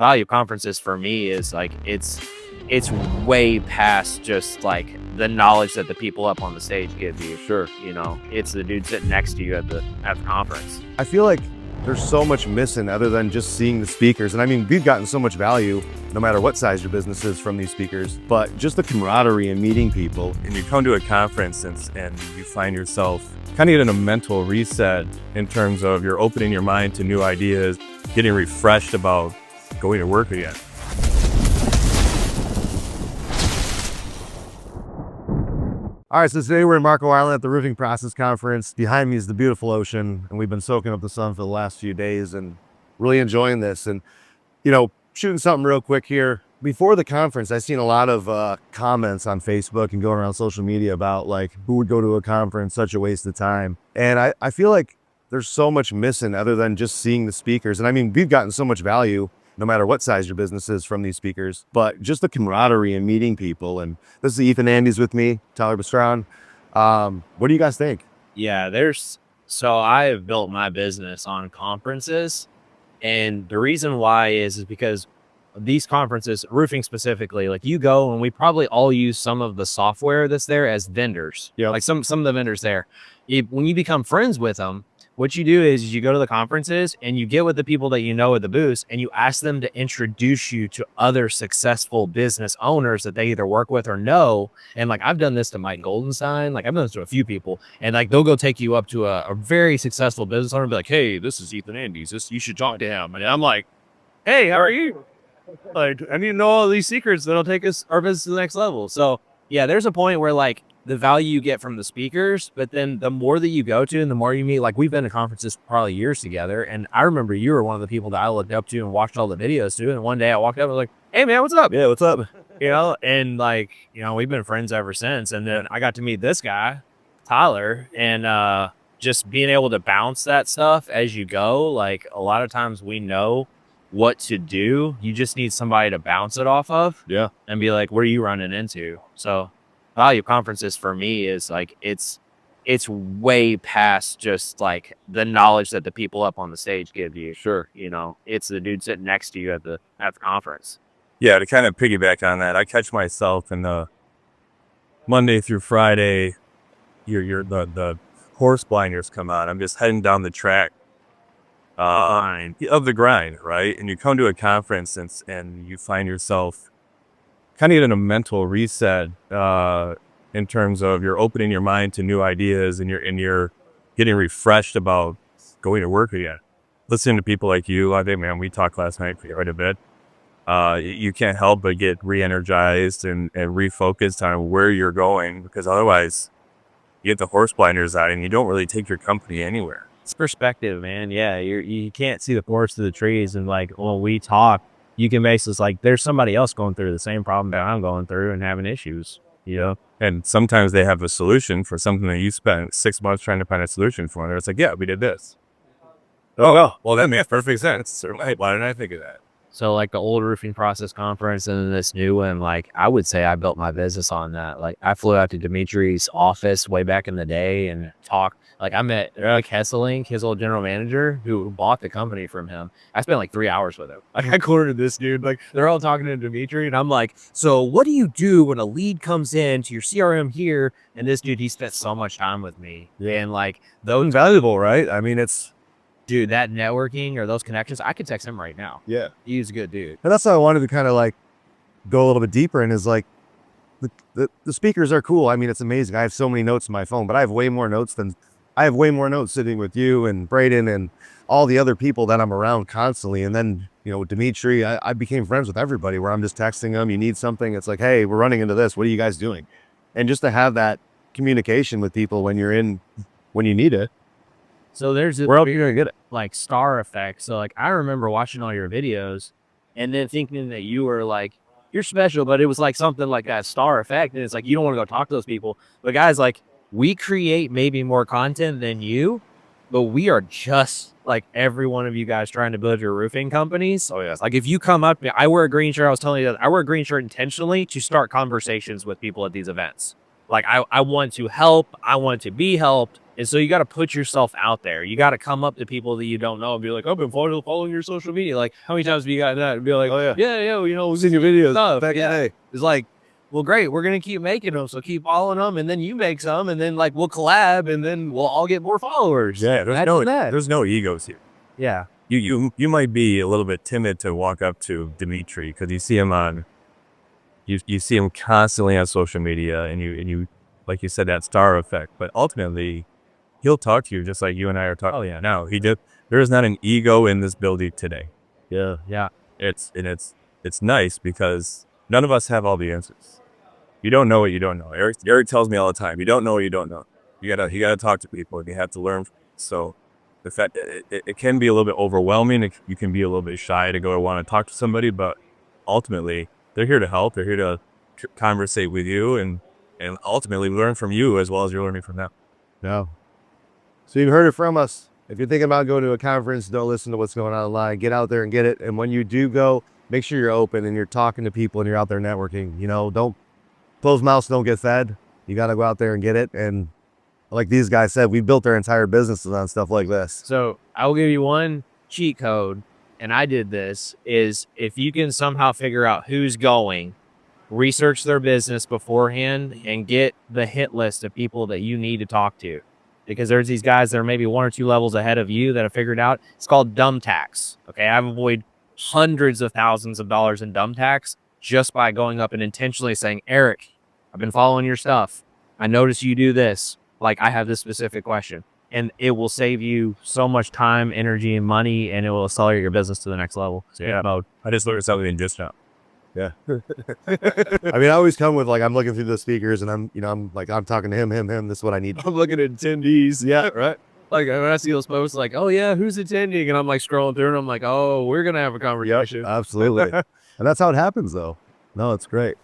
value of conferences for me is like it's way past just like the knowledge that the people up on the stage give you. Sure. You know, it's the dude sitting next to you at the conference. I feel like there's so much missing other than just seeing the speakers. And I mean, we've gotten so much value no matter what size your business is from these speakers, but just the camaraderie and meeting people. And you come to a conference and you find yourself kind of getting a mental reset in terms of you're opening your mind to new ideas, getting refreshed about going to work again. All right, so today we're in Marco Island at the Roofing Process Conference. Behind me is the beautiful ocean, and we've been soaking up the sun for the last few days and really enjoying this. And, you know, shooting something real quick here. Before the conference, I seen a lot of comments on Facebook and going around social media about like, who would go to a conference, such a waste of time. And I feel like there's so much missing other than just seeing the speakers. And I mean, we've gotten so much value no matter what size your business is from these speakers, but just the camaraderie and meeting people. And this is Ethan Andes with me, Tyler Bastron. What do you guys think? Yeah, so I have built my business on conferences, and the reason why is because these conferences, roofing specifically, like you go and we probably all use some of the software that's there as vendors. Yeah. Like some of the vendors there. When you become friends with them, what you do is you go to the conferences and you get with the people that you know at the booths and you ask them to introduce you to other successful business owners that they either work with or know. And like, I've done this to Mike Goldenstein, like I've done this to a few people, and like, they'll go take you up to a very successful business owner and be like, hey, this is Ethan Andes. You should talk to him. And I'm like, hey, how are you? Like, I need to know all these secrets that'll take our business to the next level. So yeah, there's a point where like, the value you get from the speakers, but then the more that you go to and the more you meet, like we've been to conferences for probably years together. And I remember you were one of the people that I looked up to and watched all the videos to. And one day I walked up and was like, hey man, what's up? Yeah, what's up? You know, and like, you know, we've been friends ever since. And then I got to meet this guy, Tyler, and just being able to bounce that stuff as you go. Like a lot of times we know what to do. You just need somebody to bounce it off of. Yeah. And be like, what are you running into? So value of conferences for me is like it's way past just like the knowledge that the people up on the stage give you. Sure. You know, it's the dude sitting next to you at the conference. Yeah, to kind of piggyback on that, I catch myself in the Monday through Friday, the horse blinders come on. I'm just heading down the track of the grind, right? And you come to a conference and you find yourself kind of getting a mental reset in terms of you're opening your mind to new ideas and you're getting refreshed about going to work again. Listening to people like you, I think, man, we talked last night quite a bit. You can't help but get re-energized and refocused on where you're going, because otherwise you get the horse blinders out and you don't really take your company anywhere. It's perspective, man. Yeah, you can't see the forest through the trees. And like when we talk, you can basically like there's somebody else going through the same problem that I'm going through and having issues, you know? And sometimes they have a solution for something that you spent 6 months trying to find a solution for. And it's like, yeah, we did this. Oh, well, that makes perfect sense. Why didn't I think of that? So like the old roofing process conference and then this new one, like I would say I built my business on that. Like I flew out to Dimitri's office way back in the day and talked. Like I met Eric Hesselink, his old general manager, who bought the company from him. I spent like 3 hours with him. Like I cornered this dude. Like they're all talking to Dimitri, and I'm like, so what do you do when a lead comes in to your CRM here? And this dude, he spent so much time with me. And like those Valuable, right? I mean, it's, dude, that networking or those connections, I could text him right now. yeah. He's a good dude. And that's how I wanted to kind of like go a little bit deeper in is like, the speakers are cool. I mean, it's amazing. I have so many notes in my phone, but I have way more notes sitting with you and Braden and all the other people that I'm around constantly. And then, you know, with Dimitri, I became friends with everybody where I'm just texting them. You need something. It's like, hey, we're running into this. What are you guys doing? And just to have that communication with people when you need it. So there's this weird, like star effect. So like I remember watching all your videos and then thinking that you were like, you're special, but it was like something like that star effect. And it's like, you don't want to go talk to those people. But guys, like we create maybe more content than you, but we are just like every one of you guys trying to build your roofing companies. Oh yes. Like if you come up, I wear a green shirt. I was telling you that I wear a green shirt intentionally to start conversations with people at these events. Like I want to help. I want to be helped. And so you got to put yourself out there. You got to come up to people that you don't know and be like, I've been following your social media. Like, how many times have you gotten that? And be like, Oh, yeah. yeah, you know, We've seen your videos stuff. back in the Yeah. day. It's like, well, great. We're going to keep making them. So keep following them. And then you make some. And then like we'll collab and then we'll all get more followers. Yeah, That. there's no egos here. Yeah. You might be a little bit timid to walk up to Dimitri because you see him on, you see him constantly on social media, and you like you said, that star effect. But ultimately, he'll talk to you just like you and I are talking. Oh, yeah. Now there is not an ego in this building today. Yeah. Yeah. It's nice because none of us have all the answers. You don't know what you don't know. Eric tells me all the time, you don't know what you don't know. You gotta talk to people and you have to learn. So the fact it can be a little bit overwhelming. You can be a little bit shy to go and want to talk to somebody, but ultimately they're here to help. They're here to conversate with you and ultimately learn from you as well as you're learning from them. No. So you've heard it from us. If you're thinking about going to a conference, don't listen to what's going on online. Get out there and get it. And when you do go, make sure you're open and you're talking to people and you're out there networking. You know, don't closed mouths don't get fed. You got to go out there and get it. And like these guys said, we built their entire businesses on stuff like this. So I'll give you one cheat code, and I did this, is if you can somehow figure out who's going, research their business beforehand and get the hit list of people that you need to talk to. Because there's these guys that are maybe 1 or 2 levels ahead of you that have figured out. It's called dumb tax. Okay, I've avoided hundreds of thousands of dollars in dumb tax just by going up and intentionally saying, Eric, I've been following your stuff. I noticed you do this. Like, I have this specific question. And it will save you so much time, energy, and money, and it will accelerate your business to the next level. So Yeah. mode. I just learned something just now. Yeah. I mean, I always come with like, I'm looking through the speakers and I'm talking to him. This is what I need. I'm looking at attendees. Yeah, right. Like when I see those posts, like, oh yeah, who's attending? And I'm like scrolling through and I'm like, oh, we're going to have a conversation. Absolutely. And that's how it happens though. No, it's great.